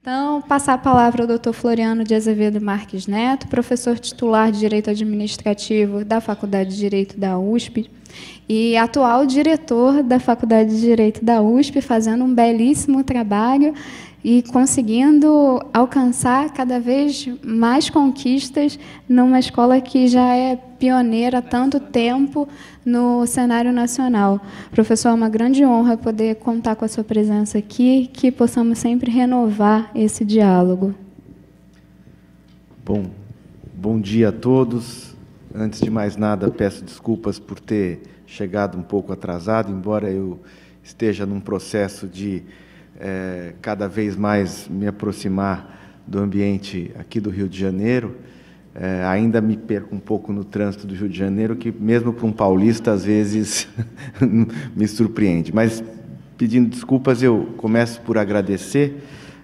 Então, passar a palavra ao Dr. Floriano de Azevedo Marques Neto, professor titular de Direito Administrativo da Faculdade de Direito da USP e atual diretor da Faculdade de Direito da USP, fazendo um belíssimo trabalho e conseguindo alcançar cada vez mais conquistas numa escola que já é pioneira há tanto tempo no cenário nacional. Professor, é uma grande honra poder contar com a sua presença aqui, que possamos sempre renovar esse diálogo. Bom dia a todos. Antes de mais nada, peço desculpas por ter chegado um pouco atrasado, embora eu esteja num processo de cada vez mais me aproximar do ambiente aqui do Rio de Janeiro. Ainda me perco um pouco no trânsito do Rio de Janeiro, que mesmo para um paulista, às vezes, me surpreende. Mas, pedindo desculpas, eu começo por agradecer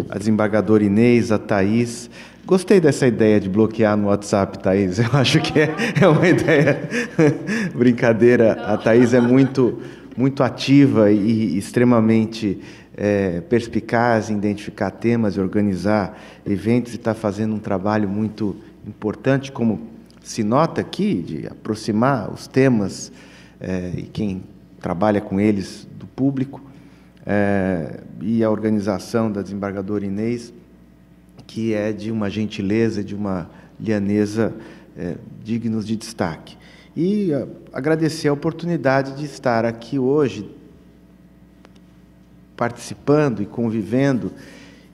a desembargadora Inês, a Thaís. Gostei dessa ideia de bloquear no WhatsApp, Thaís. Eu acho que é uma ideia brincadeira. A Thaís é muito ativa e extremamente perspicaz em identificar temas e organizar eventos, e está fazendo um trabalho muito importante, como se nota aqui, de aproximar os temas e quem trabalha com eles do público, e a organização da desembargadora Inês, que é de uma gentileza, de uma lianeza dignos de destaque. E agradecer a oportunidade de estar aqui hoje, participando e convivendo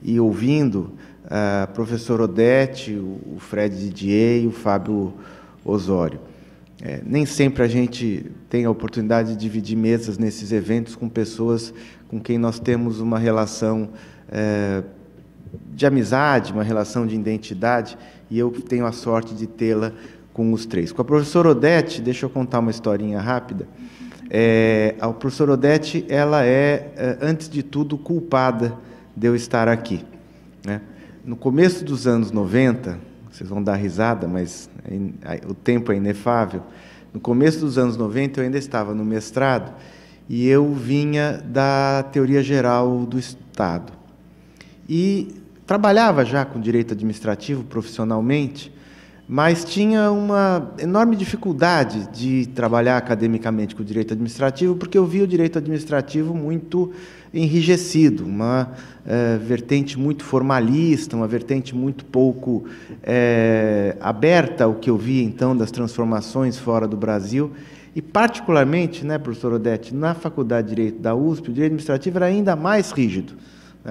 e ouvindo a professora Odete, o Fred Didier e o Fábio Osório. Nem sempre a gente tem a oportunidade de dividir mesas nesses eventos com pessoas com quem nós temos uma relação de amizade, uma relação de identidade, e eu tenho a sorte de tê-la com os três. Com a professora Odete, deixa eu contar uma historinha rápida. A professora Odete, ela antes de tudo, culpada de eu estar aqui, né? No começo dos anos 90, vocês vão dar risada, mas o tempo é inefável. No começo dos anos 90, eu ainda estava no mestrado, e eu vinha da Teoria Geral do Estado. E trabalhava já com direito administrativo profissionalmente, mas tinha uma enorme dificuldade de trabalhar academicamente com o direito administrativo, porque eu via o direito administrativo muito enrijecido, uma vertente muito formalista, uma vertente muito pouco aberta ao que eu via, então, das transformações fora do Brasil. E, particularmente, né, professor Odete, na Faculdade de Direito da USP, o direito administrativo era ainda mais rígido.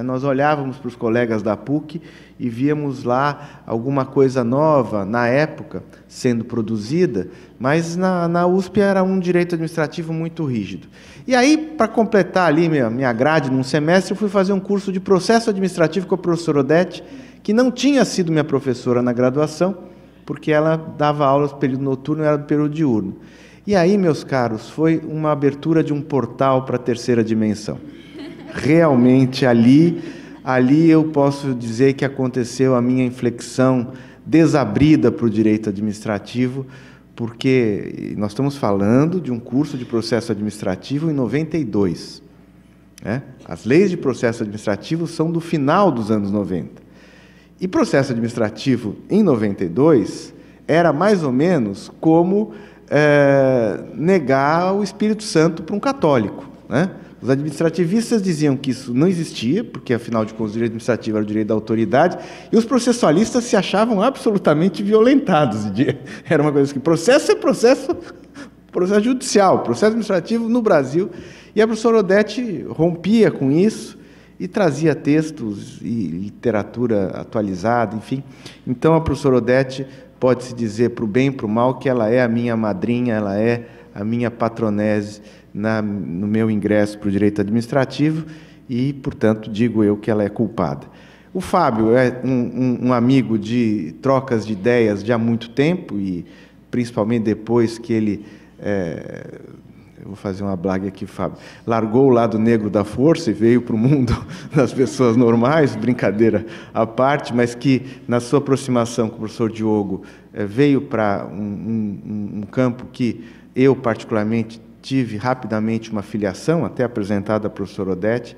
Nós olhávamos para os colegas da PUC e víamos lá alguma coisa nova, na época, sendo produzida, mas na USP era um direito administrativo muito rígido. E aí, para completar ali minha grade num semestre, eu fui fazer um curso de processo administrativo com a professora Odete, que não tinha sido minha professora na graduação, porque ela dava aulas no período noturno e era do período diurno. E aí, meus caros, foi uma abertura de um portal para a terceira dimensão. Realmente, ali eu posso dizer que aconteceu a minha inflexão desabrida para o direito administrativo, porque nós estamos falando de um curso de processo administrativo em 92. Né? As leis de processo administrativo são do final dos anos 90. E processo administrativo, em 92, era mais ou menos como negar o Espírito Santo para um católico, né? Os administrativistas diziam que isso não existia, porque, afinal de contas, o direito administrativo era o direito da autoridade, e os processualistas se achavam absolutamente violentados. Era uma coisa que processo é processo judicial, processo administrativo no Brasil. E a professora Odete rompia com isso e trazia textos e literatura atualizada, enfim. Então, a professora Odete pode-se dizer, para o bem e para o mal, que ela é a minha madrinha, ela é a minha patronese no meu ingresso para o direito administrativo e, portanto, digo eu que ela é culpada. O Fábio é um amigo de trocas de ideias de há muito tempo e principalmente depois que ele, eu vou fazer uma blague aqui, Fábio, largou o lado negro da força e veio para o mundo das pessoas normais, brincadeira à parte, mas que, na sua aproximação com o professor Diogo, veio para um campo que eu, particularmente, tive rapidamente uma filiação, até apresentada à professora Odete,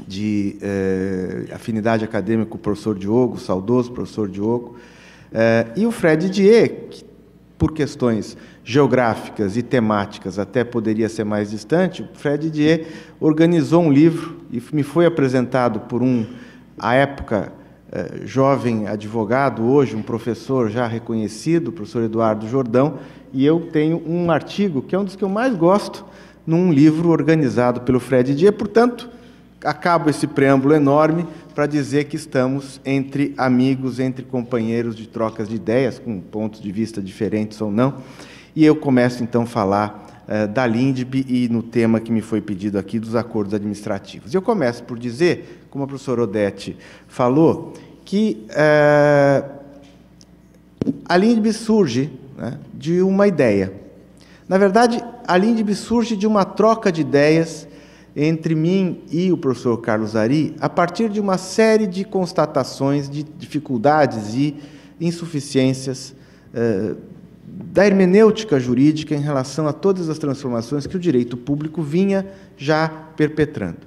de afinidade acadêmica com o professor Diogo, o saudoso professor Diogo, e o Fred Didier, que, por questões geográficas e temáticas até poderia ser mais distante, o Fred Didier organizou um livro e me foi apresentado por à época, jovem advogado, hoje um professor já reconhecido, o professor Eduardo Jordão, e eu tenho um artigo, que é um dos que eu mais gosto, num livro organizado pelo Fred Didier. Portanto, acabo esse preâmbulo enorme para dizer que estamos entre amigos, entre companheiros de trocas de ideias, com pontos de vista diferentes ou não, e eu começo, então, a falar da LINDB e no tema que me foi pedido aqui, dos acordos administrativos. Eu começo por dizer, como a professora Odete falou, que a LINDB surge, né, de uma ideia. Na verdade, a LINDB surge de uma troca de ideias entre mim e o professor Carlos Ari, a partir de uma série de constatações de dificuldades e insuficiências da hermenêutica jurídica em relação a todas as transformações que o direito público vinha já perpetrando.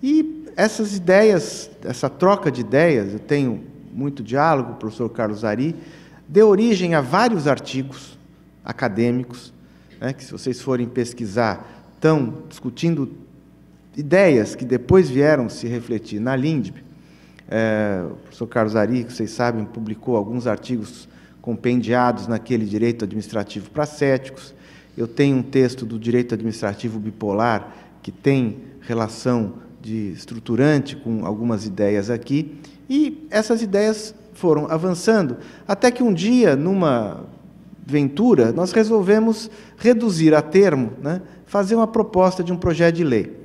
E essas ideias, essa troca de ideias, eu tenho muito diálogo com o professor Carlos Ari, deu origem a vários artigos acadêmicos, né, que, se vocês forem pesquisar, estão discutindo ideias que depois vieram se refletir na LINDB. O professor Carlos Ari, que vocês sabem, publicou alguns artigos compendiados naquele direito administrativo para céticos. Eu tenho um texto do direito administrativo bipolar que tem relação de estruturante com algumas ideias aqui, e essas ideias foram avançando, até que um dia, numa ventura, nós resolvemos reduzir a termo, né, fazer uma proposta de um projeto de lei,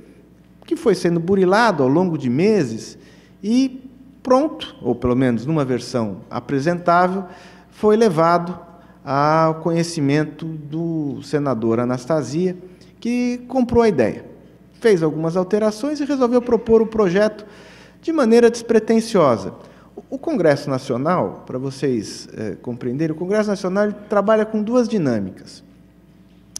que foi sendo burilado ao longo de meses e pronto, ou pelo menos numa versão apresentável, foi levado ao conhecimento do senador Anastasia, que comprou a ideia, fez algumas alterações e resolveu propor o projeto de maneira despretensiosa. O Congresso Nacional, para vocês compreenderem, o Congresso Nacional ele trabalha com duas dinâmicas.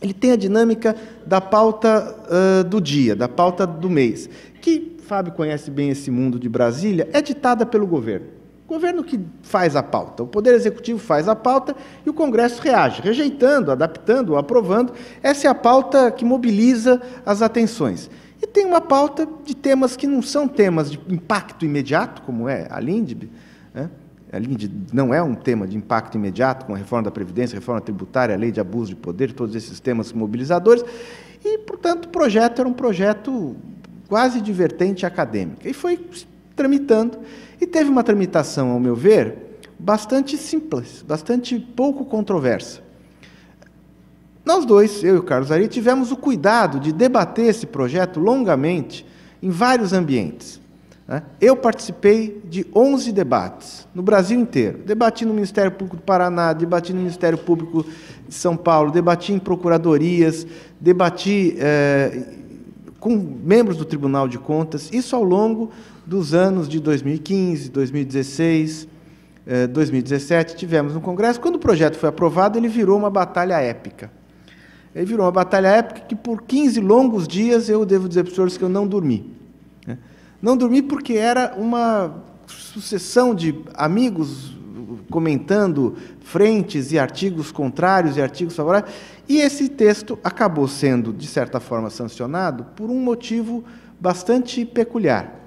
Ele tem a dinâmica da pauta do dia, da pauta do mês, que, Fábio conhece bem esse mundo de Brasília, é ditada pelo governo. O governo que faz a pauta, o Poder Executivo faz a pauta e o Congresso reage, rejeitando, adaptando, aprovando. Essa é a pauta que mobiliza as atenções. E tem uma pauta de temas que não são temas de impacto imediato, como é a LINDB, né? A LINDB não é um tema de impacto imediato, com a reforma da Previdência, reforma tributária, a lei de abuso de poder, todos esses temas mobilizadores, e, portanto, o projeto era um projeto quase de vertente acadêmica. E foi tramitando, e teve uma tramitação, ao meu ver, bastante simples, bastante pouco controversa. Nós dois, eu e o Carlos Ari, tivemos o cuidado de debater esse projeto longamente em vários ambientes. Eu participei de 11 debates, no Brasil inteiro. Debati no Ministério Público do Paraná, debati no Ministério Público de São Paulo, debati em procuradorias, debati com membros do Tribunal de Contas, isso ao longo dos anos de 2015, 2016, 2017, tivemos no Congresso. Quando o projeto foi aprovado, ele virou uma batalha épica. Ele virou uma batalha épica que, por 15 longos dias, eu devo dizer para os senhores que eu não dormi. Não dormi porque era uma sucessão de amigos comentando frentes e artigos contrários e artigos favoráveis, e esse texto acabou sendo, de certa forma, sancionado por um motivo bastante peculiar.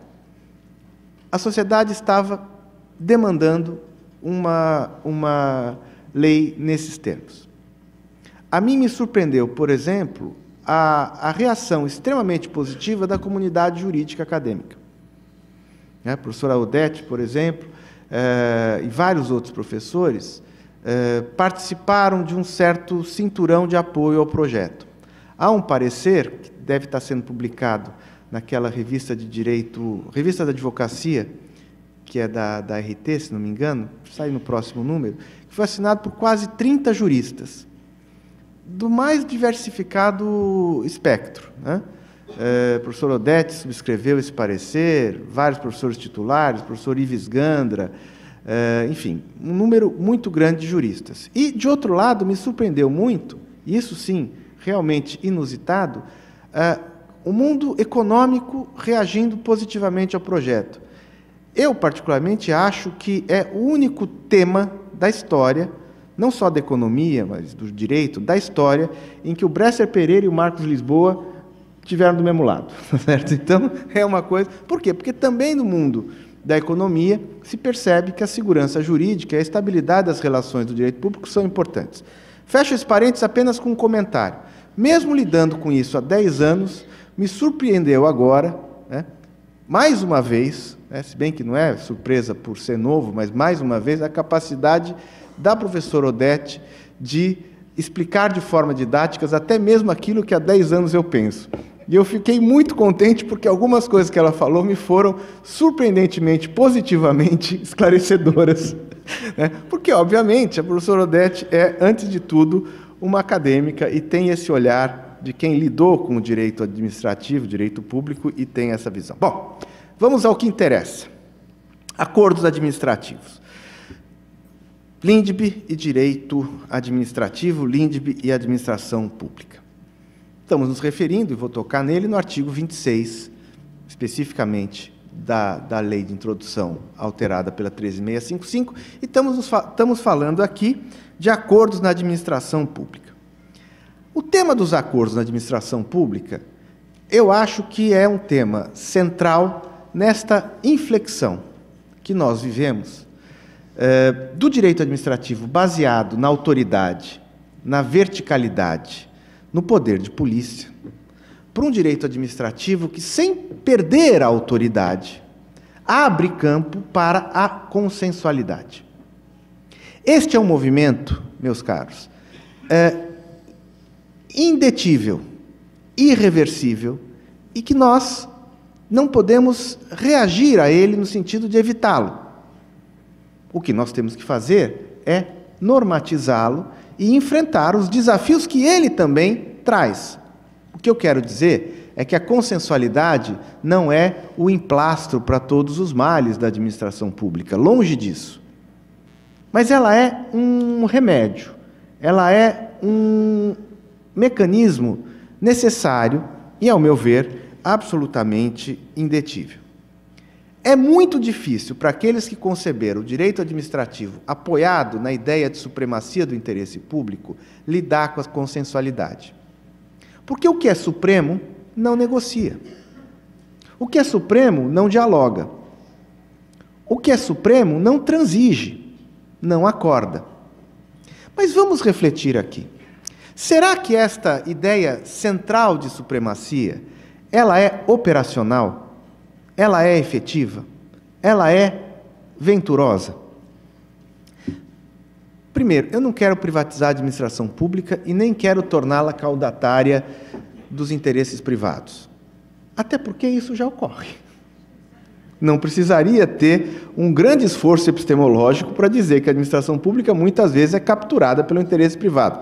A sociedade estava demandando uma lei nesses termos. A mim me surpreendeu, por exemplo, a reação extremamente positiva da comunidade jurídica acadêmica. A professora Odete, por exemplo, e vários outros professores participaram de um certo cinturão de apoio ao projeto. Há um parecer, que deve estar sendo publicado naquela revista de direito, revista da advocacia, que é da RT, se não me engano, sai no próximo número, que foi assinado por quase 30 juristas, do mais diversificado espectro, né? O professor Odete subscreveu esse parecer, vários professores titulares, o professor Ives Gandra, enfim, um número muito grande de juristas. E, de outro lado, me surpreendeu muito, isso sim, realmente inusitado, o mundo econômico reagindo positivamente ao projeto. Eu, particularmente, acho que é o único tema da história, não só da economia, mas do direito, da história, em que o Bresser Pereira e o Marcos Lisboa estiveram do mesmo lado. Certo? Então, é uma coisa... Por quê? Porque também no mundo da economia se percebe que a segurança jurídica e a estabilidade das relações do direito público são importantes. Fecho esse parênteses apenas com um comentário. Mesmo lidando com isso há 10 anos, me surpreendeu agora, né, mais uma vez, né, se bem que não é surpresa por ser novo, mas mais uma vez, a capacidade da professora Odete de explicar de forma didática até mesmo aquilo que há 10 anos eu penso. E eu fiquei muito contente porque algumas coisas que ela falou me foram surpreendentemente, positivamente esclarecedoras. Né? Porque, obviamente, a professora Odete é, antes de tudo, uma acadêmica e tem esse olhar de quem lidou com o direito administrativo, direito público, e tem essa visão. Bom, vamos ao que interessa. Acordos administrativos. LINDB e direito administrativo, LINDB e administração pública. Estamos nos referindo, e vou tocar nele, no artigo 26, especificamente da Lei de Introdução alterada pela 13.655, e estamos falando aqui de acordos na administração pública. O tema dos acordos na administração pública, eu acho que é um tema central nesta inflexão que nós vivemos do direito administrativo baseado na autoridade, na verticalidade, no poder de polícia, para um direito administrativo que, sem perder a autoridade, abre campo para a consensualidade. Este é um movimento, meus caros, indetível, irreversível, e que nós não podemos reagir a ele no sentido de evitá-lo. O que nós temos que fazer é normatizá-lo e enfrentar os desafios que ele também traz. O que eu quero dizer é que a consensualidade não é o emplastro para todos os males da administração pública, longe disso. Mas ela é um remédio, ela é um mecanismo necessário e, ao meu ver, absolutamente indetível. É muito difícil para aqueles que conceberam o direito administrativo apoiado na ideia de supremacia do interesse público lidar com a consensualidade. Porque o que é supremo não negocia. O que é supremo não dialoga. O que é supremo não transige, não acorda. Mas vamos refletir aqui. Será que esta ideia central de supremacia, ela é operacional? Ela é efetiva? Ela é venturosa? Primeiro, eu não quero privatizar a administração pública e nem quero torná-la caudatária dos interesses privados. Até porque isso já ocorre. Não precisaria ter um grande esforço epistemológico para dizer que a administração pública muitas vezes é capturada pelo interesse privado.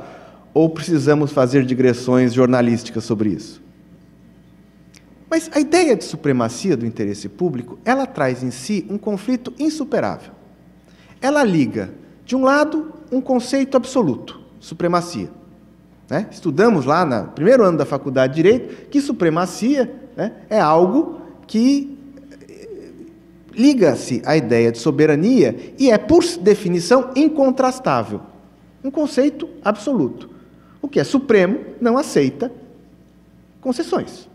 Ou precisamos fazer digressões jornalísticas sobre isso? Mas a ideia de supremacia do interesse público, ela traz em si um conflito insuperável. Ela liga, de um lado, um conceito absoluto, supremacia. Né? Estudamos lá no primeiro ano da Faculdade de Direito que supremacia, né, é algo que liga-se à ideia de soberania e é, por definição, incontrastável. Um conceito absoluto. O que é supremo não aceita concessões.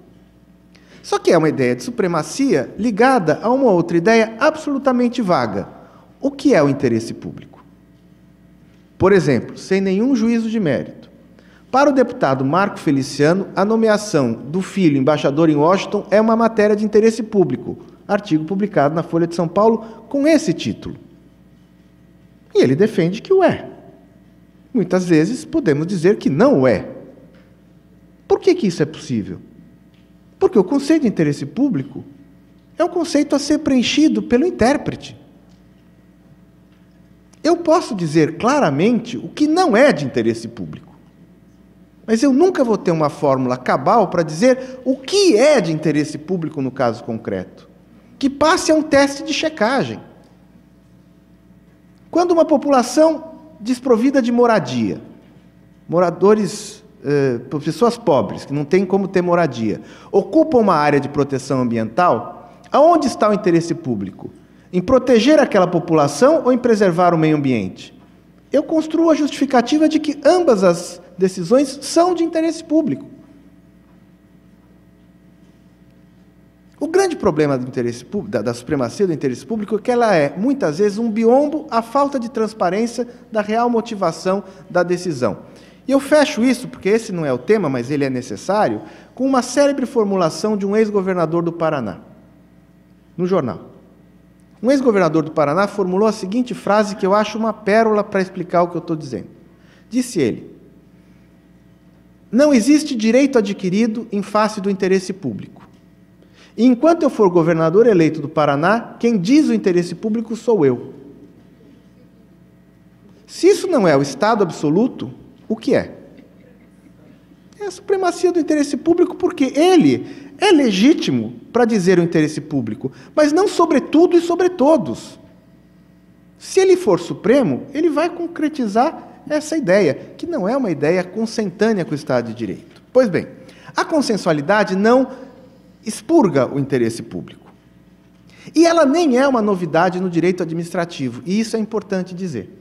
Só que é uma ideia de supremacia ligada a uma outra ideia absolutamente vaga. O que é o interesse público? Por exemplo, sem nenhum juízo de mérito, para o deputado Marco Feliciano, a nomeação do filho embaixador em Washington é uma matéria de interesse público. Artigo publicado na Folha de São Paulo com esse título. E ele defende que o é. Muitas vezes podemos dizer que não o é. Por que isso é possível? Porque o conceito de interesse público é um conceito a ser preenchido pelo intérprete. Eu posso dizer claramente o que não é de interesse público, mas eu nunca vou ter uma fórmula cabal para dizer o que é de interesse público no caso concreto, que passe a um teste de checagem. Quando uma população desprovida de moradia, pessoas pobres, que não têm como ter moradia, ocupam uma área de proteção ambiental, aonde está o interesse público? Em proteger aquela população ou em preservar o meio ambiente? Eu construo a justificativa de que ambas as decisões são de interesse público. O grande problema do interesse público, da supremacia do interesse público é que ela é, muitas vezes, um biombo à falta de transparência da real motivação da decisão. E eu fecho isso, porque esse não é o tema, mas ele é necessário, com uma célebre formulação de um ex-governador do Paraná, no jornal. Um ex-governador do Paraná formulou a seguinte frase, que eu acho uma pérola para explicar o que eu estou dizendo. Disse ele: não existe direito adquirido em face do interesse público. E enquanto eu for governador eleito do Paraná, quem diz o interesse público sou eu. Se isso não é o Estado absoluto, o que é? É a supremacia do interesse público, porque ele é legítimo para dizer o interesse público, mas não sobre tudo e sobre todos. Se ele for supremo, ele vai concretizar essa ideia, que não é uma ideia consentânea com o Estado de Direito. Pois bem, a consensualidade não expurga o interesse público. E ela nem é uma novidade no direito administrativo, e isso é importante dizer.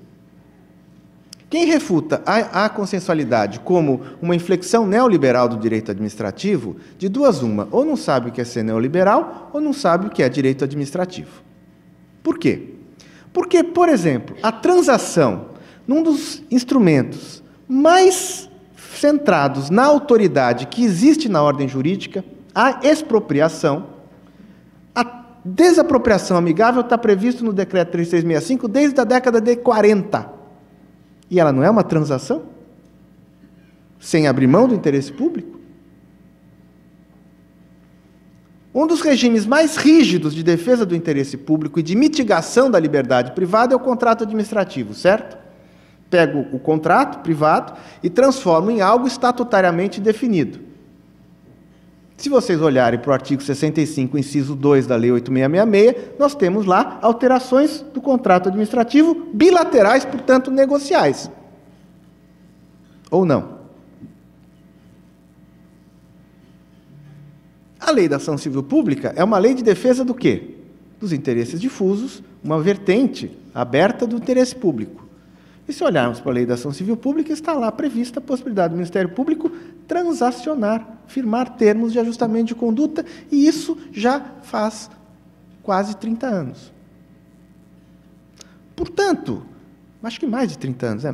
Quem refuta a consensualidade como uma inflexão neoliberal do direito administrativo, de duas uma, ou não sabe o que é ser neoliberal, ou não sabe o que é direito administrativo. Por quê? Porque, por exemplo, a transação, num dos instrumentos mais centrados na autoridade que existe na ordem jurídica, a expropriação, a desapropriação amigável está previsto no Decreto 3665 desde a década de 40. E ela não é uma transação? Sem abrir mão do interesse público? Um dos regimes mais rígidos de defesa do interesse público e de mitigação da liberdade privada é o contrato administrativo, certo? Pego o contrato privado e transformo em algo estatutariamente definido. Se vocês olharem para o artigo 65, inciso 2 da Lei 8666, nós temos lá alterações do contrato administrativo bilaterais, portanto, negociais. Ou não? A Lei da Ação Civil Pública é uma lei de defesa do quê? Dos interesses difusos, uma vertente aberta do interesse público. E se olharmos para a Lei da Ação Civil Pública, está lá prevista a possibilidade do Ministério Público transacionar, firmar termos de ajustamento de conduta, e isso já faz quase 30 anos. Portanto, acho que mais de 30 anos,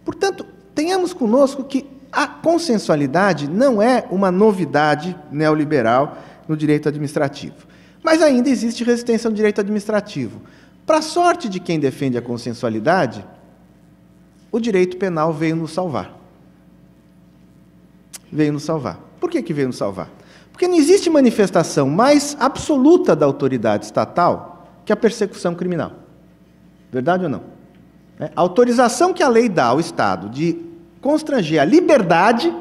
Portanto, tenhamos conosco que a consensualidade não é uma novidade neoliberal no direito administrativo. Mas ainda existe resistência no direito administrativo. Para a sorte de quem defende a consensualidade, o direito penal veio nos salvar. Veio nos salvar. Por que veio nos salvar? Porque não existe manifestação mais absoluta da autoridade estatal que a persecução criminal. Verdade ou não? A autorização que a lei dá ao Estado de constranger a liberdade,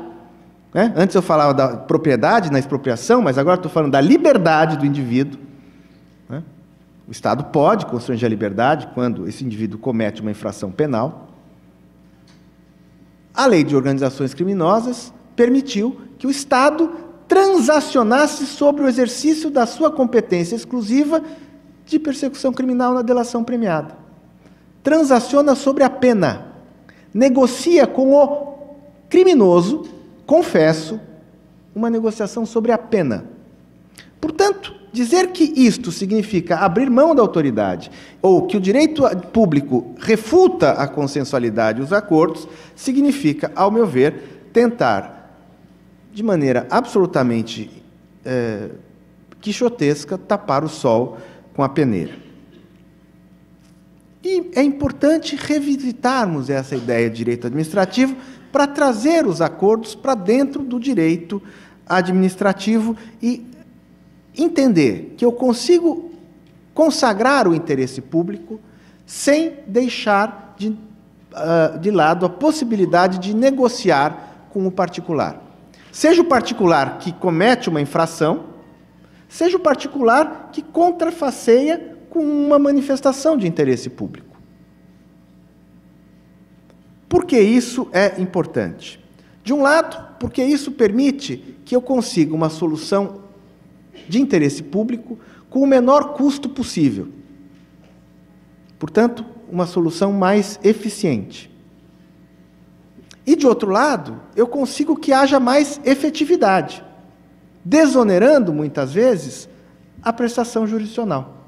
antes eu falava da propriedade na expropriação, mas agora estou falando da liberdade do indivíduo. O Estado pode constranger a liberdade quando esse indivíduo comete uma infração penal. A lei de organizações criminosas permitiu que o Estado transacionasse sobre o exercício da sua competência exclusiva de persecução criminal na delação premiada. Transaciona sobre a pena. Negocia com o criminoso, confesso, uma negociação sobre a pena. Portanto, dizer que isto significa abrir mão da autoridade, ou que o direito público refuta a consensualidade e os acordos, significa, ao meu ver, tentar, de maneira absolutamente quixotesca, tapar o sol com a peneira. E é importante revisitarmos essa ideia de direito administrativo para trazer os acordos para dentro do direito administrativo e entender que eu consigo consagrar o interesse público sem deixar de lado a possibilidade de negociar com o particular. Seja o particular que comete uma infração, seja o particular que contrafaceia com uma manifestação de interesse público. Por que isso é importante? De um lado, porque isso permite que eu consiga uma solução de interesse público com o menor custo possível. Portanto, uma solução mais eficiente. E, de outro lado, eu consigo que haja mais efetividade, desonerando, muitas vezes, a prestação jurisdicional.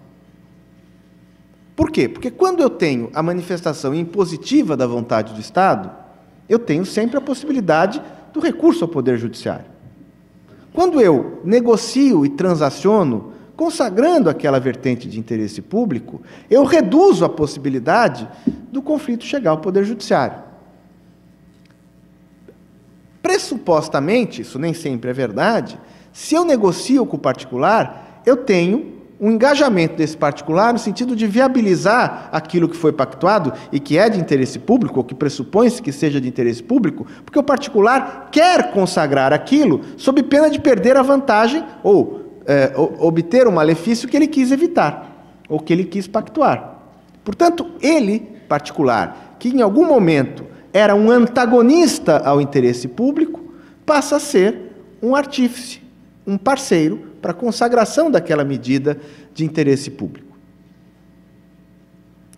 Por quê? Porque quando eu tenho a manifestação impositiva da vontade do Estado, eu tenho sempre a possibilidade do recurso ao Poder Judiciário. Quando eu negocio e transaciono, consagrando aquela vertente de interesse público, eu reduzo a possibilidade do conflito chegar ao Poder Judiciário. Pressupostamente, isso nem sempre é verdade, se eu negocio com o particular, eu tenho um engajamento desse particular no sentido de viabilizar aquilo que foi pactuado e que é de interesse público, ou que pressupõe-se que seja de interesse público, porque o particular quer consagrar aquilo sob pena de perder a vantagem ou obter um malefício que ele quis evitar, ou que ele quis pactuar. Portanto, ele, particular, que em algum momento era um antagonista ao interesse público, passa a ser um artífice, um parceiro para a consagração daquela medida de interesse público.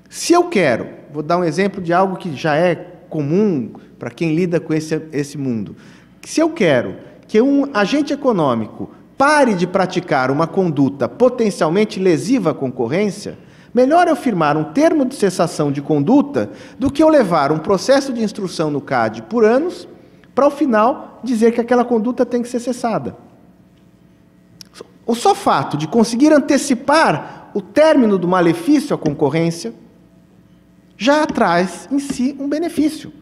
Se eu quero, vou dar um exemplo de algo que já é comum para quem lida com esse mundo, se eu quero que um agente econômico pare de praticar uma conduta potencialmente lesiva à concorrência, melhor eu firmar um termo de cessação de conduta do que eu levar um processo de instrução no CAD por anos para, ao final, dizer que aquela conduta tem que ser cessada. O só fato de conseguir antecipar o término do malefício à concorrência já traz em si um benefício.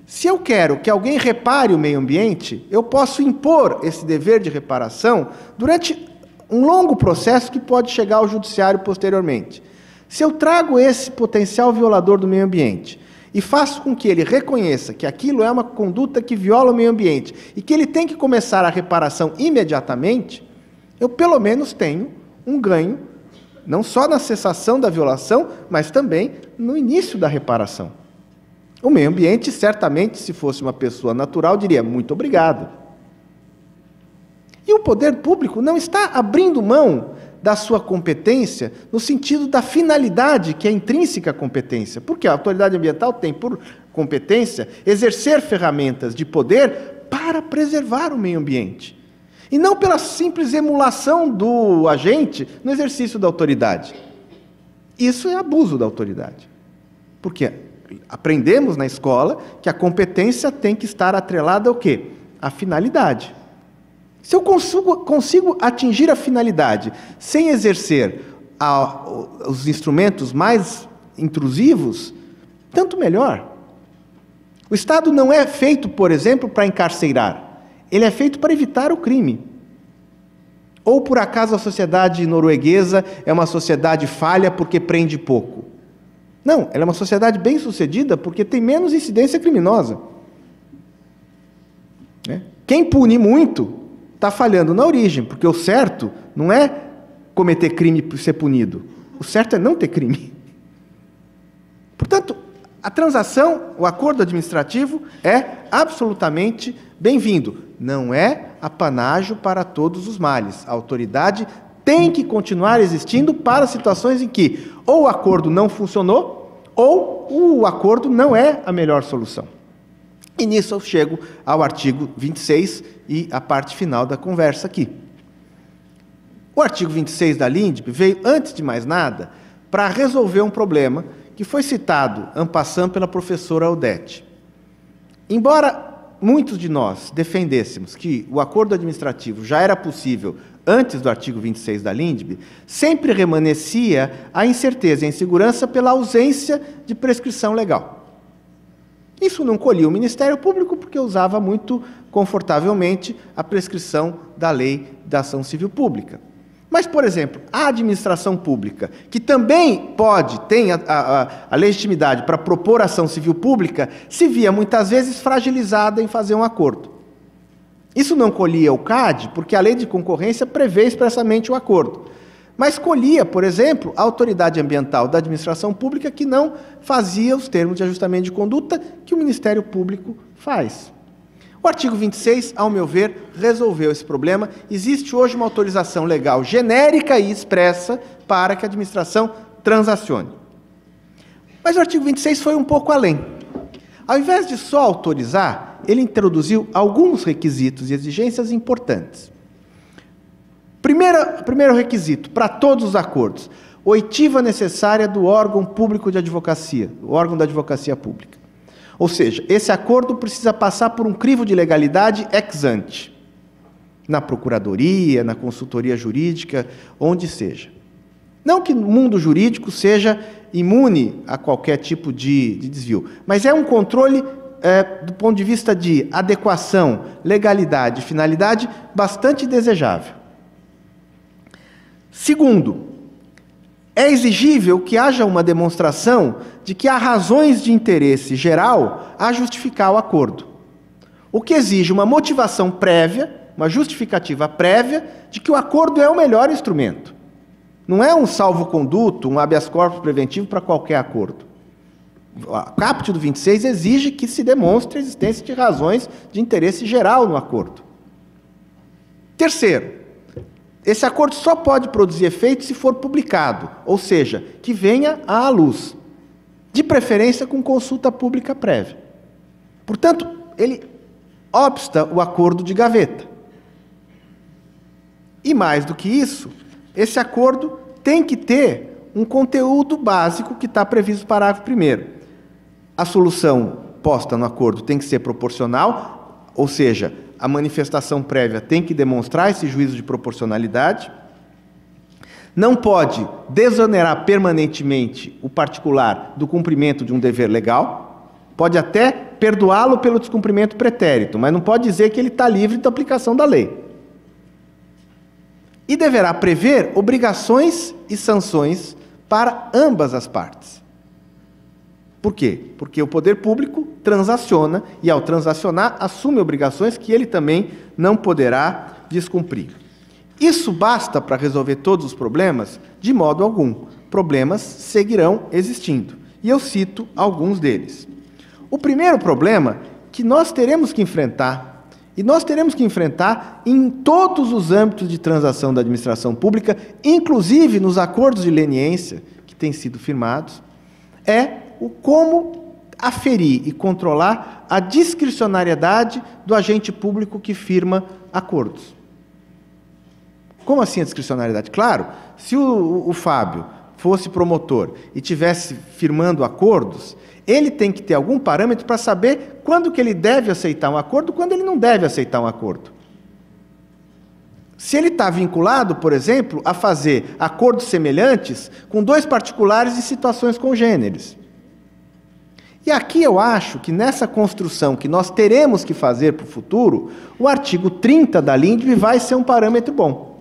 Se eu quero que alguém repare o meio ambiente, eu posso impor esse dever de reparação durante um longo processo que pode chegar ao judiciário posteriormente. Se eu trago esse potencial violador do meio ambiente e faço com que ele reconheça que aquilo é uma conduta que viola o meio ambiente e que ele tem que começar a reparação imediatamente, eu pelo menos tenho um ganho, não só na cessação da violação, mas também no início da reparação. O meio ambiente, certamente, se fosse uma pessoa natural, diria muito obrigado. E o poder público não está abrindo mão da sua competência no sentido da finalidade que é intrínseca à competência. Porque a autoridade ambiental tem por competência exercer ferramentas de poder para preservar o meio ambiente. E não pela simples emulação do agente no exercício da autoridade. Isso é abuso da autoridade. Por quê? Aprendemos na escola que a competência tem que estar atrelada ao quê? À finalidade. Se eu consigo atingir a finalidade sem exercer os instrumentos mais intrusivos, tanto melhor. O Estado não é feito, por exemplo, para encarcerar. Ele é feito para evitar o crime. Ou, por acaso, a sociedade norueguesa é uma sociedade falha porque prende pouco? Não, ela é uma sociedade bem-sucedida porque tem menos incidência criminosa. Quem pune muito está falhando na origem, porque o certo não é cometer crime por ser punido. O certo é não ter crime. Portanto, a transação, o acordo administrativo é absolutamente bem-vindo. Não é apanágio para todos os males. A autoridade tem que continuar existindo para situações em que ou o acordo não funcionou, ou o acordo não é a melhor solução. E nisso eu chego ao artigo 26 e a parte final da conversa aqui. O artigo 26 da LINDB veio, antes de mais nada, para resolver um problema que foi citado en passant pela professora Odete. Embora muitos de nós defendêssemos que o acordo administrativo já era possível antes do artigo 26 da LINDB, sempre remanescia a incerteza e a insegurança pela ausência de prescrição legal. Isso não colhia o Ministério Público porque usava muito confortavelmente a prescrição da Lei da Ação Civil Pública. Mas, por exemplo, a administração pública, que também tem a legitimidade para propor ação civil pública, se via muitas vezes fragilizada em fazer um acordo. Isso não colhia o CAD, porque a lei de concorrência prevê expressamente o acordo. Mas colhia, por exemplo, a autoridade ambiental da administração pública que não fazia os termos de ajustamento de conduta que o Ministério Público faz. O artigo 26, ao meu ver, resolveu esse problema. Existe hoje uma autorização legal genérica e expressa para que a administração transacione. Mas o artigo 26 foi um pouco além. Ao invés de só autorizar, ele introduziu alguns requisitos e exigências importantes. Primeiro requisito, para todos os acordos, oitiva necessária do órgão público de advocacia, o órgão da advocacia pública. Ou seja, esse acordo precisa passar por um crivo de legalidade ex ante, na procuradoria, na consultoria jurídica, onde seja. Não que no mundo jurídico seja imune a qualquer tipo de desvio, mas é um controle do ponto de vista de adequação, legalidade e finalidade bastante desejável. Segundo, é exigível que haja uma demonstração de que há razões de interesse geral a justificar o acordo, o que exige uma motivação prévia, uma justificativa prévia de que o acordo é o melhor instrumento. Não é um salvo-conduto, um habeas corpus preventivo para qualquer acordo. A caput do 26 exige que se demonstre a existência de razões de interesse geral no acordo. Terceiro, esse acordo só pode produzir efeito se for publicado, ou seja, que venha à luz, de preferência com consulta pública prévia. Portanto, ele obsta o acordo de gaveta. E mais do que isso, esse acordo tem que ter um conteúdo básico que está previsto no parágrafo 1º. A solução posta no acordo tem que ser proporcional, ou seja, a manifestação prévia tem que demonstrar esse juízo de proporcionalidade. Não pode desonerar permanentemente o particular do cumprimento de um dever legal. Pode até perdoá-lo pelo descumprimento pretérito, mas não pode dizer que ele está livre da aplicação da lei. E deverá prever obrigações e sanções para ambas as partes. Por quê? Porque o poder público transaciona e, ao transacionar, assume obrigações que ele também não poderá descumprir. Isso basta para resolver todos os problemas? De modo algum. Problemas seguirão existindo. E eu cito alguns deles. O primeiro problema que nós teremos que enfrentar, e nós teremos que enfrentar em todos os âmbitos de transação da administração pública, inclusive nos acordos de leniência que têm sido firmados, é o como aferir e controlar a discricionariedade do agente público que firma acordos. Como assim a discricionariedade? Claro, se o Fábio fosse promotor e tivesse firmando acordos, ele tem que ter algum parâmetro para saber quando que ele deve aceitar um acordo, quando ele não deve aceitar um acordo. Se ele está vinculado, por exemplo, a fazer acordos semelhantes com dois particulares em situações congêneres. E aqui eu acho que nessa construção que nós teremos que fazer para o futuro, o artigo 30 da LINDB vai ser um parâmetro bom.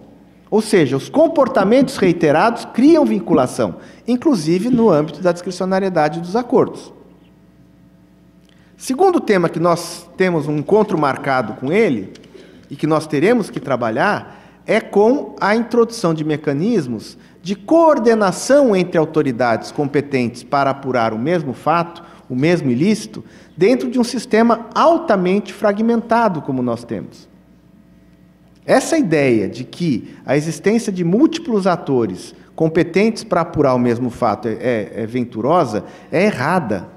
Ou seja, os comportamentos reiterados criam vinculação, inclusive no âmbito da discricionariedade dos acordos. Segundo tema que nós temos um encontro marcado com ele, e que nós teremos que trabalhar, é com a introdução de mecanismos de coordenação entre autoridades competentes para apurar o mesmo fato, o mesmo ilícito, dentro de um sistema altamente fragmentado como nós temos. Essa ideia de que a existência de múltiplos atores competentes para apurar o mesmo fato é venturosa, é errada.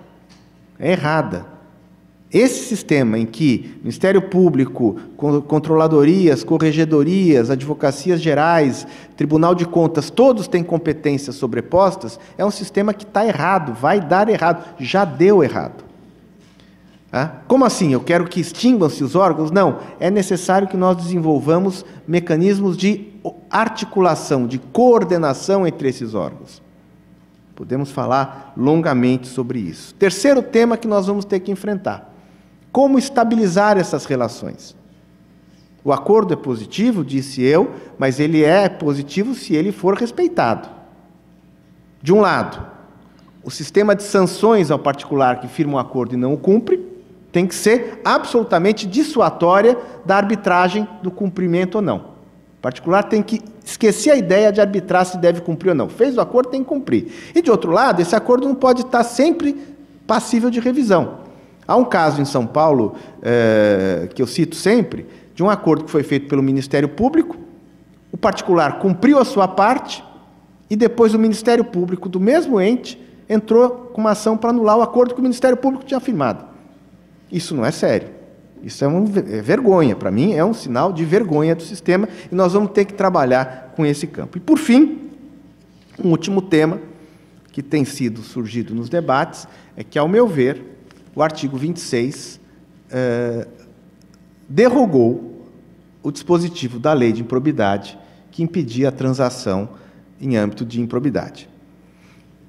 É errada. Esse sistema em que Ministério Público, controladorias, corregedorias, advocacias gerais, Tribunal de Contas, todos têm competências sobrepostas, é um sistema que está errado, vai dar errado, já deu errado. Como assim? Eu quero que extinguam-se os órgãos? Não, é necessário que nós desenvolvamos mecanismos de articulação, de coordenação entre esses órgãos. Podemos falar longamente sobre isso. Terceiro tema que nós vamos ter que enfrentar. Como estabilizar essas relações? O acordo é positivo, disse eu, mas ele é positivo se ele for respeitado. De um lado, o sistema de sanções ao particular que firma um acordo e não o cumpre tem que ser absolutamente dissuatória da arbitragem do cumprimento ou não. O particular tem que esquecer a ideia de arbitrar se deve cumprir ou não. Fez o acordo, tem que cumprir. E, de outro lado, esse acordo não pode estar sempre passível de revisão. Há um caso em São Paulo, que eu cito sempre, de um acordo que foi feito pelo Ministério Público, o particular cumpriu a sua parte e depois o Ministério Público do mesmo ente entrou com uma ação para anular o acordo que o Ministério Público tinha firmado. Isso não é sério. Isso é vergonha. Para mim, é um sinal de vergonha do sistema e nós vamos ter que trabalhar com esse campo. E, por fim, um último tema que tem sido surgido nos debates é que, ao meu ver, o artigo 26 derrogou o dispositivo da lei de improbidade que impedia a transação em âmbito de improbidade.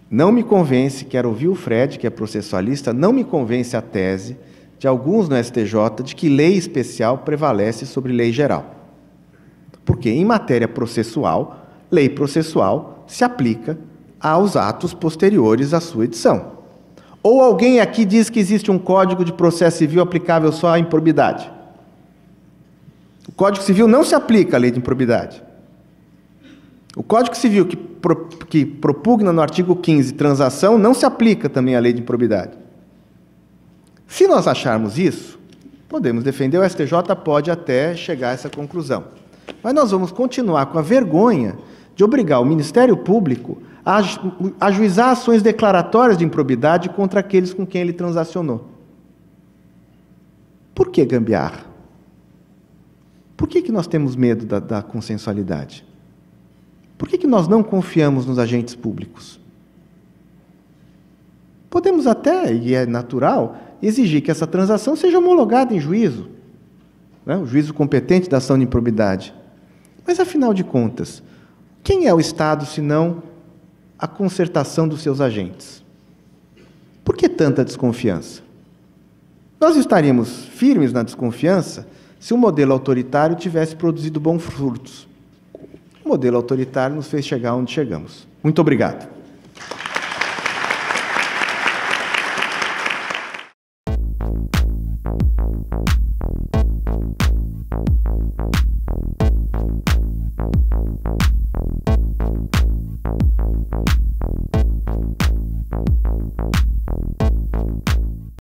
Não me convence, quero ouvir o Fred, que é processualista, não me convence a tese de alguns no STJ de que lei especial prevalece sobre lei geral. Porque, em matéria processual, lei processual se aplica aos atos posteriores à sua edição. Ou alguém aqui diz que existe um Código de Processo Civil aplicável só à improbidade? O Código Civil não se aplica à lei de improbidade. O Código Civil que propugna no artigo 15 transação não se aplica também à lei de improbidade. Se nós acharmos isso, podemos defender, o STJ pode até chegar a essa conclusão. Mas nós vamos continuar com a vergonha de obrigar o Ministério Público a ajuizar ações declaratórias de improbidade contra aqueles com quem ele transacionou. Por que gambiarra? Por que nós temos medo da consensualidade? Por que nós não confiamos nos agentes públicos? Podemos até, e é natural, exigir que essa transação seja homologada em juízo, né? O juízo competente da ação de improbidade. Mas, afinal de contas, quem é o Estado, senão a concertação dos seus agentes? Por que tanta desconfiança? Nós estaríamos firmes na desconfiança se o modelo autoritário tivesse produzido bons frutos. O modelo autoritário nos fez chegar onde chegamos. Muito obrigado.